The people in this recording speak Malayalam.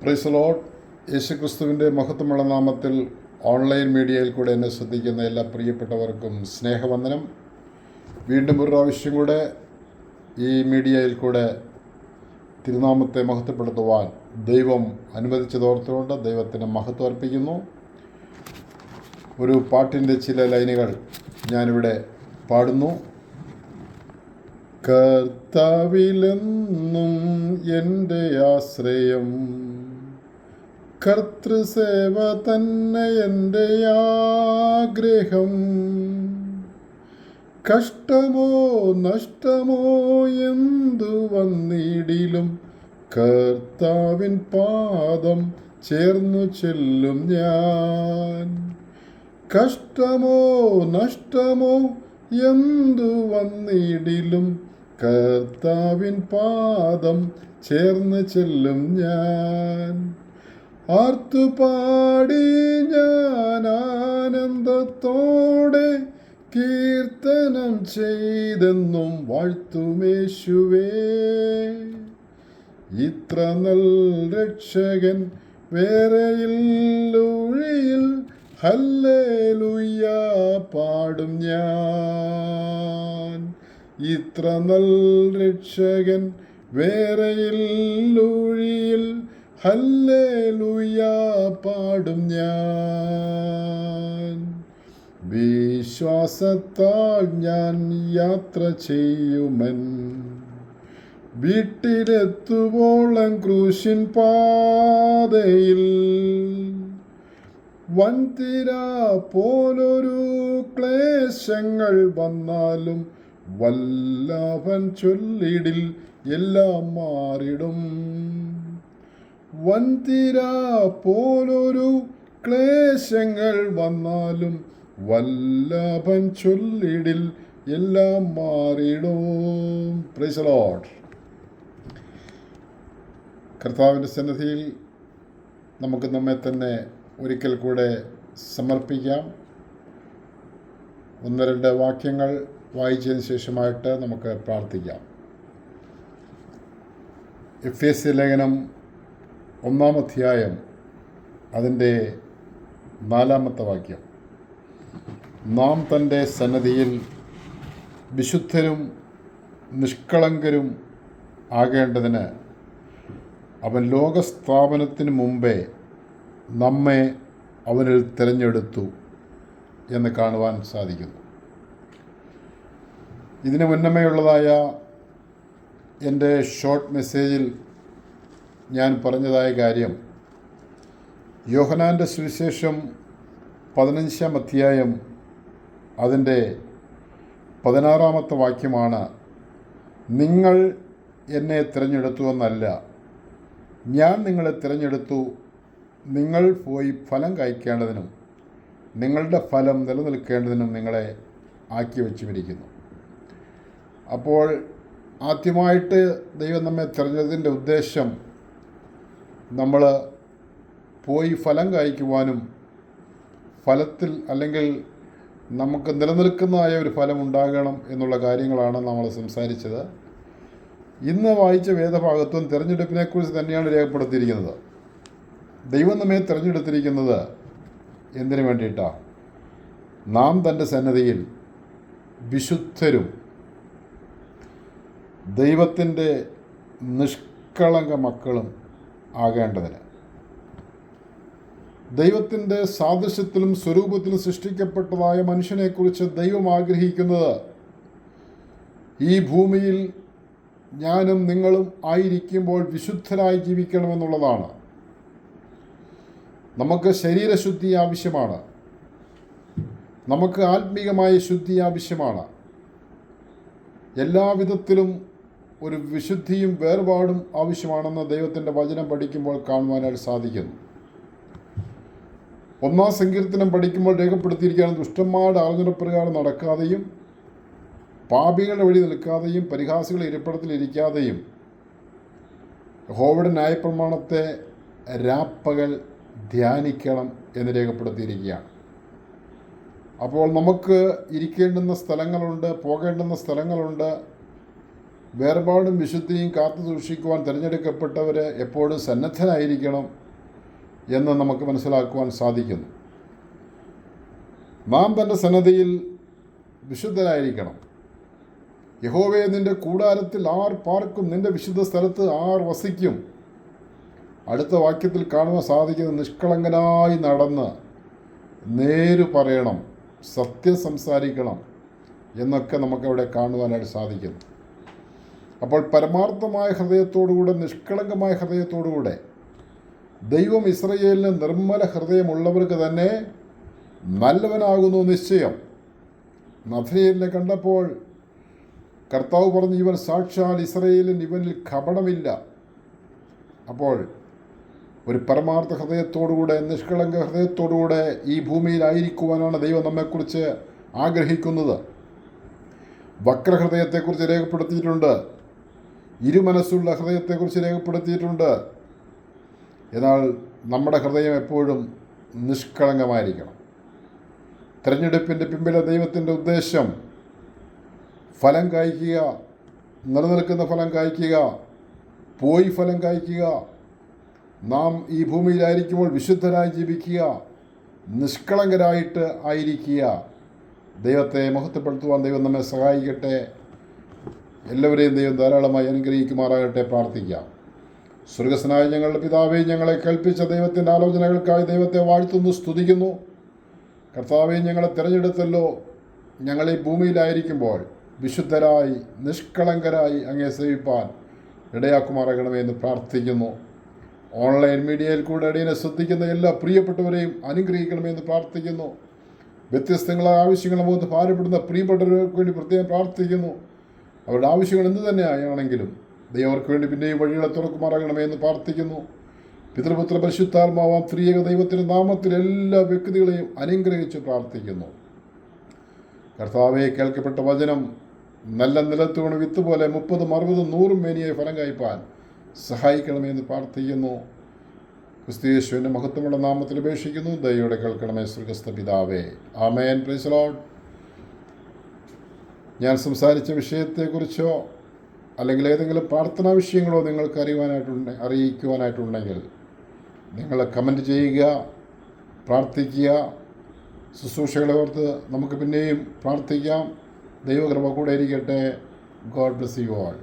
Price the Lord. യേശുക്രിസ്തുവിൻ്റെ മഹത്വമുള്ള നാമത്തിൽ ഓൺലൈൻ മീഡിയയിൽ കൂടെ എന്നെ ശ്രദ്ധിക്കുന്ന എല്ലാ പ്രിയപ്പെട്ടവർക്കും സ്നേഹവന്ദനം. വീണ്ടും ഒരു പ്രാവശ്യം കൂടെ ഈ മീഡിയയിൽ കൂടെ തിരുനാമത്തെ മഹത്വപ്പെടുത്തുവാൻ ദൈവം അനുവദിച്ചതോർത്തുകൊണ്ട് ദൈവത്തിന് മഹത്വം അർപ്പിക്കുന്നു. ഒരു പാട്ടിൻ്റെ ചില ലൈനുകൾ ഞാനിവിടെ പാടുന്നു. കർത്താവിലെന്നും എൻ്റെ ആശ്രയം, കർത്തൃസേവ തന്നെ എൻ്റെ ആഗ്രഹം. കഷ്ടമോ നഷ്ടമോ എന്തു വന്നിടിലും കർത്താവിൻ പാദം ചേർന്നു ചെല്ലും ഞാൻ. കഷ്ടമോ നഷ്ടമോ എന്തു വന്നിടിലും കർത്താവിൻ പാദം ചേർന്ന് ചെല്ലും ഞാൻ. ആർത്തുപാടി ഞാൻ ആനന്ദത്തോടെ കീർത്തനം ചെയ്തെന്നും വാഴ്ത്തുമേശുവേ. ഇത്ര നല്ല രക്ഷകൻ വേറെയില്ലൊഴിയിൽ ഹല്ലേലൂയ പാടും ഞാൻ. ഇത്ര നല്ല രക്ഷകൻ വേറെയില്ലൊഴിയിൽ ഹല്ലേലൂയ പാടും ഞാൻ. വിശ്വാസത്താൽ ഞാൻ യാത്ര ചെയ്യുമൻ, വീട്ടിലെത്തുവോളം ക്രൂശിൻ പാതയിൽ. വൻതിര പോലൊരു ക്ലേശങ്ങൾ വന്നാലും വല്ലഭൻ ചൊല്ലിടിൽ എല്ലാം മാറിടും. വൻതിര പോലൊരു ക്ലേശങ്ങൾ വന്നാലും വല്ലഭൻ ചൊല്ലിടിൽ എല്ലാം മാറിടും. Price the Lord. കർത്താവിൻ്റെ സന്നിധിയിൽ നമുക്ക് നമ്മെ തന്നെ ഒരിക്കൽ കൂടെ സമർപ്പിക്കാം. ഒന്ന് രണ്ട് വാക്യങ്ങൾ വായിച്ചതിന് ശേഷമായിട്ട് നമുക്ക് പ്രാർത്ഥിക്കാം. എഫേസ്യ ലേഖനം 1-ാം അധ്യായം അതിൻ്റെ 4-ാമത്തെ വാക്യം. നാം തൻ്റെ സന്നിധിയിൽ വിശുദ്ധരും നിഷ്കളങ്കരും ആകേണ്ടതിന് അവൻ ലോകസ്ഥാപനത്തിന് മുമ്പേ നമ്മെ അവനിൽ തിരഞ്ഞെടുത്തു എന്ന് കാണുവാൻ സാധിക്കുന്നു. ഇതിന് മുന്നമേയുള്ളതായ എൻ്റെ ഷോർട്ട് മെസ്സേജിൽ ഞാൻ പറഞ്ഞതായ കാര്യം യോഹന്നാൻ്റെ സുവിശേഷം 15-ാം അധ്യായം അതിൻ്റെ 16-ാമത്തെ വാക്യമാണ്. നിങ്ങൾ എന്നെ തിരഞ്ഞെടുത്തു എന്നല്ല, ഞാൻ നിങ്ങളെ തിരഞ്ഞെടുത്തു, നിങ്ങൾ പോയി ഫലം കായ്ക്കേണ്ടതിനും നിങ്ങളുടെ ഫലം നിലനിൽക്കേണ്ടതിനും നിങ്ങളെ ആക്കി വച്ചുമിരിക്കുന്നു. അപ്പോൾ ആദ്യമായിട്ട് ദൈവം നമ്മെ തിരഞ്ഞെടുത്തതിൻ്റെ ഉദ്ദേശം നമ്മൾ പോയി ഫലം കായ്ക്കുവാനും ഫലത്തിൽ അല്ലെങ്കിൽ നമുക്ക് നിലനിൽക്കുന്നതായ ഒരു ഫലം ഉണ്ടാകണം എന്നുള്ള കാര്യങ്ങളാണ് നമ്മൾ സംസാരിച്ചത്. ഇന്ന് വായിച്ച വേദഭാഗത്തും തിരഞ്ഞെടുപ്പിനെക്കുറിച്ച് തന്നെയാണ് രേഖപ്പെടുത്തിയിരിക്കുന്നത്. ദൈവം നമ്മെ തിരഞ്ഞെടുത്തിരിക്കുന്നത് എന്തിനു വേണ്ടിയിട്ടാണ്? നാം തൻ്റെ സന്നിധിയിൽ വിശുദ്ധരും ദൈവത്തിൻ്റെ നിഷ്കളങ്ക മക്കളും ആകേണ്ടതിന്. ദൈവത്തിൻ്റെ സാദൃശ്യത്തിലും സ്വരൂപത്തിലും സൃഷ്ടിക്കപ്പെട്ടതായ മനുഷ്യനെക്കുറിച്ച് ദൈവം ആഗ്രഹിക്കുന്നത് ഈ ഭൂമിയിൽ ഞാനും നിങ്ങളും ആയിരിക്കുമ്പോൾ വിശുദ്ധരായി ജീവിക്കണമെന്നുള്ളതാണ്. നമുക്ക് ശരീരശുദ്ധി ആവശ്യമാണ്, നമുക്ക് ആത്മീകമായ ശുദ്ധി ആവശ്യമാണ്. എല്ലാവിധത്തിലും ഒരു വിശുദ്ധിയും വേർപാടും ആവശ്യമാണെന്ന് ദൈവത്തിൻ്റെ വചനം പഠിക്കുമ്പോൾ കാണുവാനായിട്ട് സാധിക്കുന്നു. 1-ാം സങ്കീർത്തനം പഠിക്കുമ്പോൾ രേഖപ്പെടുത്തിയിരിക്കുകയാണ്, ദുഷ്ടന്മാരുടെ ആലോചനപ്രകാരം നടക്കാതെയും പാപികളുടെ വഴി നിൽക്കാതെയും പരിഹാസികളുടെ ഇരിപ്പിടത്തിലിരിക്കാതെയും യഹോവയുടെ ന്യായപ്രമാണത്തെ രാപ്പകൽ ധ്യാനിക്കണം എന്ന് രേഖപ്പെടുത്തിയിരിക്കുകയാണ്. അപ്പോൾ നമുക്ക് ഇരിക്കേണ്ടുന്ന സ്ഥലങ്ങളുണ്ട്, പോകേണ്ടുന്ന സ്ഥലങ്ങളുണ്ട്, വേർപാടും വിശുദ്ധിയും കാത്തു സൂക്ഷിക്കുവാൻ തിരഞ്ഞെടുക്കപ്പെട്ടവർ എപ്പോഴും സന്നദ്ധനായിരിക്കണം എന്ന് നമുക്ക് മനസ്സിലാക്കുവാൻ സാധിക്കുന്നു. നാം തൻ്റെ സന്നദ്ധയിൽ വിശുദ്ധനായിരിക്കണം. യഹോവേ, നിൻ്റെ കൂടാരത്തിൽ ആർ പാർക്കും? നിൻ്റെ വിശുദ്ധ സ്ഥലത്ത് ആർ വസിക്കും? അടുത്ത വാക്യത്തിൽ കാണുവാൻ സാധിക്കുന്ന നിഷ്കളങ്കനായി നടന്ന് നേര് പറയണം, സത്യം സംസാരിക്കണം എന്നൊക്കെ നമുക്കവിടെ കാണുവാനായിട്ട് സാധിക്കുന്നു. അപ്പോൾ പരമാർത്ഥമായ ഹൃദയത്തോടുകൂടെ, നിഷ്കളങ്കമായ ഹൃദയത്തോടുകൂടെ, ദൈവം ഇസ്രയേലിന് നിർമ്മല ഹൃദയമുള്ളവർക്ക് തന്നെ നല്ലവനാകുന്നു നിശ്ചയം. നഥനയേലിനെ കണ്ടപ്പോൾ കർത്താവ് പറഞ്ഞു, ഇവൻ സാക്ഷാൽ ഇസ്രയേലിൻ, ഇവനിൽ കപടമില്ല. അപ്പോൾ ഒരു പരമാർത്ഥ ഹൃദയത്തോടുകൂടെ, നിഷ്കളങ്ക ഹൃദയത്തോടുകൂടെ ഈ ഭൂമിയിലായിരിക്കുവാനാണ് ദൈവം നമ്മെക്കുറിച്ച് ആഗ്രഹിക്കുന്നത്. വക്രഹൃദയത്തെക്കുറിച്ച് രേഖപ്പെടുത്തിയിട്ടുണ്ട്, ഇരുമനസ്സുള്ള ഹൃദയത്തെക്കുറിച്ച് രേഖപ്പെടുത്തിയിട്ടുണ്ട്. എന്നാൽ നമ്മുടെ ഹൃദയം എപ്പോഴും നിഷ്കളങ്കമായിരിക്കണം. തിരഞ്ഞെടുപ്പിൻ്റെ പിമ്പിലെ ദൈവത്തിൻ്റെ ഉദ്ദേശം ഫലം കായ്ക്കുക, നിലനിൽക്കുന്ന ഫലം കായ്ക്കുക, പോയി ഫലം കായ്ക്കുക. നാം ഈ ഭൂമിയിലായിരിക്കുമ്പോൾ വിശുദ്ധരായി ജീവിക്കുക, നിഷ്കളങ്കരായിട്ട് ആയിരിക്കുക. ദൈവത്തെ മഹത്വപ്പെടുത്തുവാൻ ദൈവം നമ്മെ സഹായിക്കട്ടെ. എല്ലാവരെയും ദൈവം ധാരാളമായി അനുഗ്രഹിക്കുമാറാകട്ടെ. പ്രാർത്ഥിക്കാം. സ്വർഗസ്വനായ ഞങ്ങളുടെ പിതാവേ, ഞങ്ങളെ കേൾപ്പിച്ച ദൈവത്തിൻ്റെ ആലോചനകൾക്കായി ദൈവത്തെ വാഴ്ത്തുന്നു, സ്തുതിക്കുന്നു. കർത്താവേ, ഞങ്ങളെ തിരഞ്ഞെടുത്തല്ലോ. ഞങ്ങൾ ഈ ഭൂമിയിലായിരിക്കുമ്പോൾ വിശുദ്ധരായി, നിഷ്കളങ്കരായി അങ്ങേ സേവിപ്പാൻ ഇടയാക്കുമാറാകണമേ എന്ന് പ്രാർത്ഥിക്കുന്നു. ഓൺലൈൻ മീഡിയയിൽ കൂടെ അടിയനെ ശ്രദ്ധിക്കുന്ന എല്ലാ പ്രിയപ്പെട്ടവരെയും അനുഗ്രഹിക്കണമെന്ന് പ്രാർത്ഥിക്കുന്നു. വ്യത്യസ്തങ്ങളായ ആവശ്യങ്ങളെ മുഖത്ത് ഭാരപ്പെടുന്ന പ്രിയപ്പെട്ടവർക്ക് വേണ്ടി പ്രത്യേകം പ്രാർത്ഥിക്കുന്നു. അവരുടെ ആവശ്യങ്ങൾ എന്ത് തന്നെ ആണെങ്കിലും ദൈവം അവർക്ക് വേണ്ടി പിന്നെയും വഴികളെ തുറക്കുമാറാകണമേ എന്ന് പ്രാർത്ഥിക്കുന്നു. പിതൃപുത്ര പരിശുദ്ധാത്മാവാം ത്രിയേക ദൈവത്തിൻ്റെ നാമത്തിൽ എല്ലാ വ്യക്തികളെയും അനുഗ്രഹിച്ച് പ്രാർത്ഥിക്കുന്നു. കർത്താവെ, കേൾക്കപ്പെട്ട വചനം നല്ല നിലത്ത് വീണ് വിത്ത് പോലെ 30, 60, 100 മേനിയായി ഫലം കായ്പാൻ സഹായിക്കണമേ എന്ന് പ്രാർത്ഥിക്കുന്നു. ക്രിസ്തുയേശുവിൻ്റെ മഹത്വമുള്ള നാമത്തിൽ അപേക്ഷിക്കുന്നു. ദയയോടെ കേൾക്കണമേ സ്വർഗ്ഗസ്ഥ പിതാവേ. ആമേൻ. Praise the lord. ഞാൻ സംസാരിച്ച വിഷയത്തെക്കുറിച്ചോ അല്ലെങ്കിൽ ഏതെങ്കിലും പ്രാർത്ഥനാ വിഷയങ്ങളോ നിങ്ങൾക്ക് അറിയിക്കുവാനായിട്ടുണ്ടെങ്കിൽ നിങ്ങൾ കമൻറ്റ് ചെയ്യുക, പ്രാർത്ഥിക്കുക. ശുശ്രൂഷകളെ ഓർത്ത് നമുക്ക് പിന്നെയും പ്രാർത്ഥിക്കാം. ദൈവകൃപ കൂടെ ഇരിക്കട്ടെ. God bless you all.